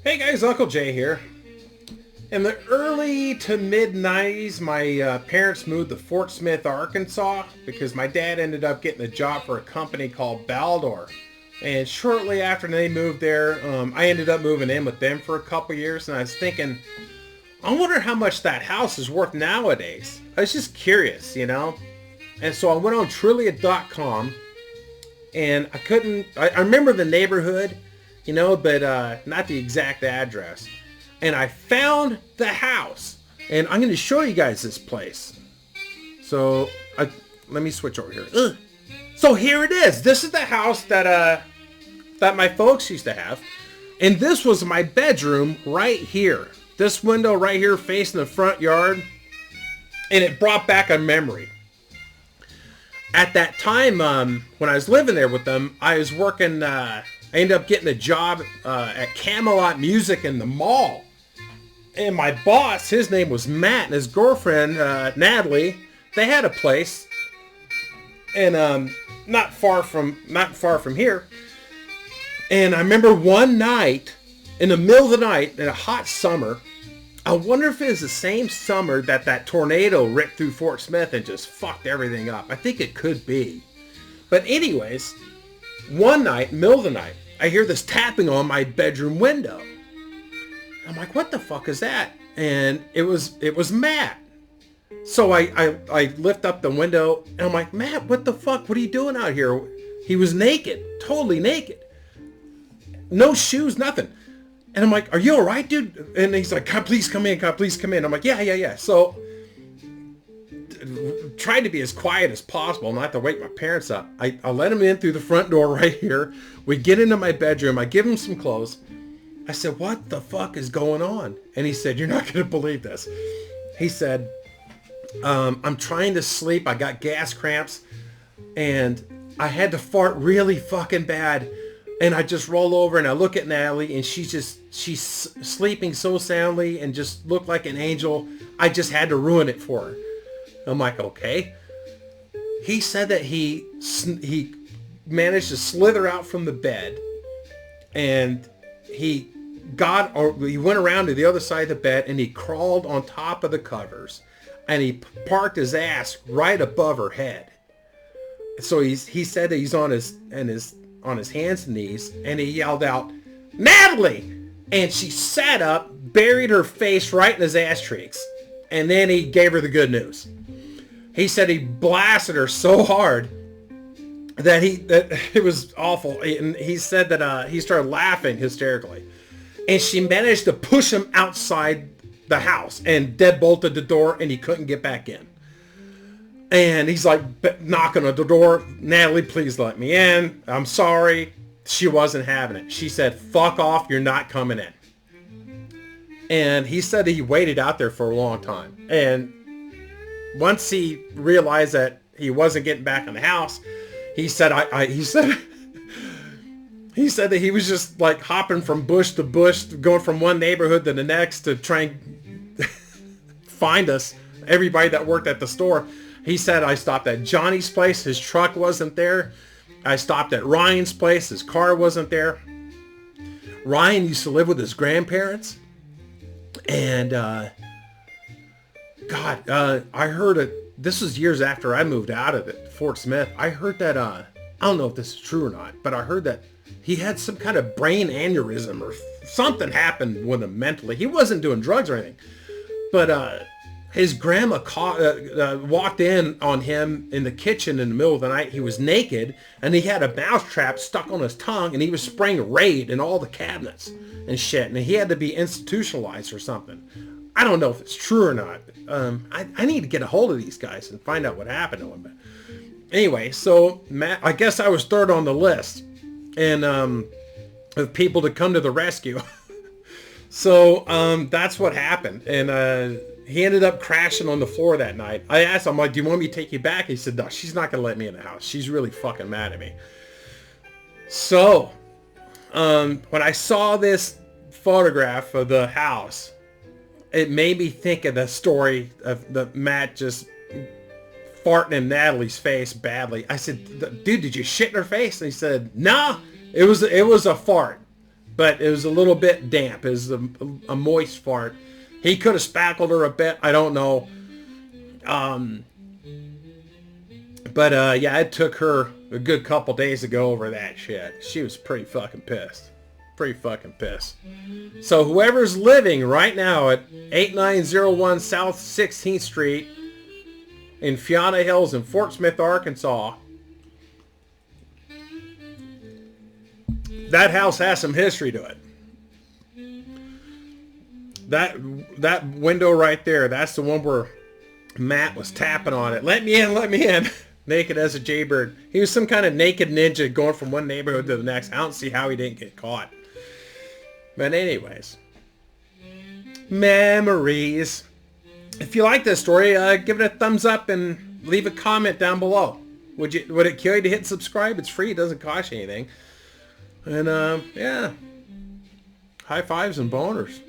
Hey guys, Uncle Jay here. In the early to mid 90s, my parents moved to Fort Smith, Arkansas because my dad ended up getting a job for a company called Baldor. And shortly after they moved there, I ended up moving in with them for a couple years, and I was thinking, I wonder how much that house is worth nowadays. I was just curious, you know? And so I went on Trillia.com, and I remember the neighborhood, you know, but not the exact address. And I found the house, and I'm going to show you guys this place. So let me switch over here. Ugh. So here it is. This is the house that my folks used to have, and this was my bedroom right here. This window right here facing the front yard, and it brought back a memory. At that time, when I was living there with them, I was working. I ended up getting a job at Camelot Music in the mall. And my boss, his name was Matt, and his girlfriend, Natalie, they had a place. And not far from here. And I remember one night, in the middle of the night, in a hot summer, I wonder if it was the same summer that tornado ripped through Fort Smith and just fucked everything up. I think it could be. But anyways, one night, middle of the night, I hear this tapping on my bedroom window. I'm like, what the fuck is that? And it was Matt. So I lift up the window, and I'm like, Matt, what the fuck? What are you doing out here? He was naked, totally naked. No shoes, nothing. And I'm like, are you all right, dude? And he's like, God, please come in. God, please come in. I'm like, yeah. So tried to be as quiet as possible, not to wake my parents up. I let him in through the front door right here. We get into my bedroom. I give him some clothes. I said, what the fuck is going on? And he said, you're not going to believe this. He said, I'm trying to sleep. I got gas cramps, and I had to fart really fucking bad. And I just roll over and I look at Natalie, and she's sleeping so soundly and just looked like an angel. I just had to ruin it for her. I'm like, okay. He said that he managed to slither out from the bed, and he went around to the other side of the bed, and he crawled on top of the covers, and he parked his ass right above her head. So he said that he's on his hands and knees, and he yelled out, Natalie! And she sat up, buried her face right in his ass cheeks, and then he gave her the good news. He said he blasted her so hard that it was awful. And he said that he started laughing hysterically. And she managed to push him outside the house and deadbolted the door, and he couldn't get back in. And he's like knocking on the door. Natalie, please let me in. I'm sorry. She wasn't having it. She said, fuck off. You're not coming in. And he said that he waited out there for a long time. And once he realized that he wasn't getting back in the house, he said he said that he was just like hopping from bush to bush, going from one neighborhood to the next to try and find us, everybody that worked at the store. He said, I stopped at Johnny's place. His truck wasn't there. I stopped at Ryan's place. His car wasn't there. Ryan used to live with his grandparents. And, I heard it. This was years after I moved out of it, Fort Smith. I heard that, I don't know if this is true or not, but I heard that he had some kind of brain aneurysm or something happened with him mentally. He wasn't doing drugs or anything. But, his grandma walked in on him in the kitchen in the middle of the night. He was naked, and he had a mousetrap stuck on his tongue, and he was spraying Raid in all the cabinets and shit. And he had to be institutionalized or something. I don't know if it's true or not. I need to get a hold of these guys and find out what happened to him. But anyway, so Matt, I guess I was third on the list, and of people to come to the rescue. So that's what happened, and he ended up crashing on the floor that night. I asked him, I'm like, do you want me to take you back? He said, no, she's not going to let me in the house. She's really fucking mad at me. So, when I saw this photograph of the house, it made me think of the story of the Matt just farting in Natalie's face badly. I said, dude, did you shit in her face? And he said, nah, it was a fart. but it was a little bit damp. It was a moist fart. He could have spackled her a bit. I don't know. But yeah, it took her a good couple days to go over that shit. She was pretty fucking pissed. Pretty fucking pissed. So whoever's living right now at 8901 South 16th Street in Fiona Hills in Fort Smith, Arkansas, that house has some history to it. That window right there, that's the one where Matt was tapping on it. Let me in, let me in. Naked as a jaybird. He was some kind of naked ninja going from one neighborhood to the next. I don't see how he didn't get caught. But anyways. Memories. If you like this story, give it a thumbs up and leave a comment down below. Would it kill you to hit subscribe? It's free. It doesn't cost you anything. And yeah. High fives and boners.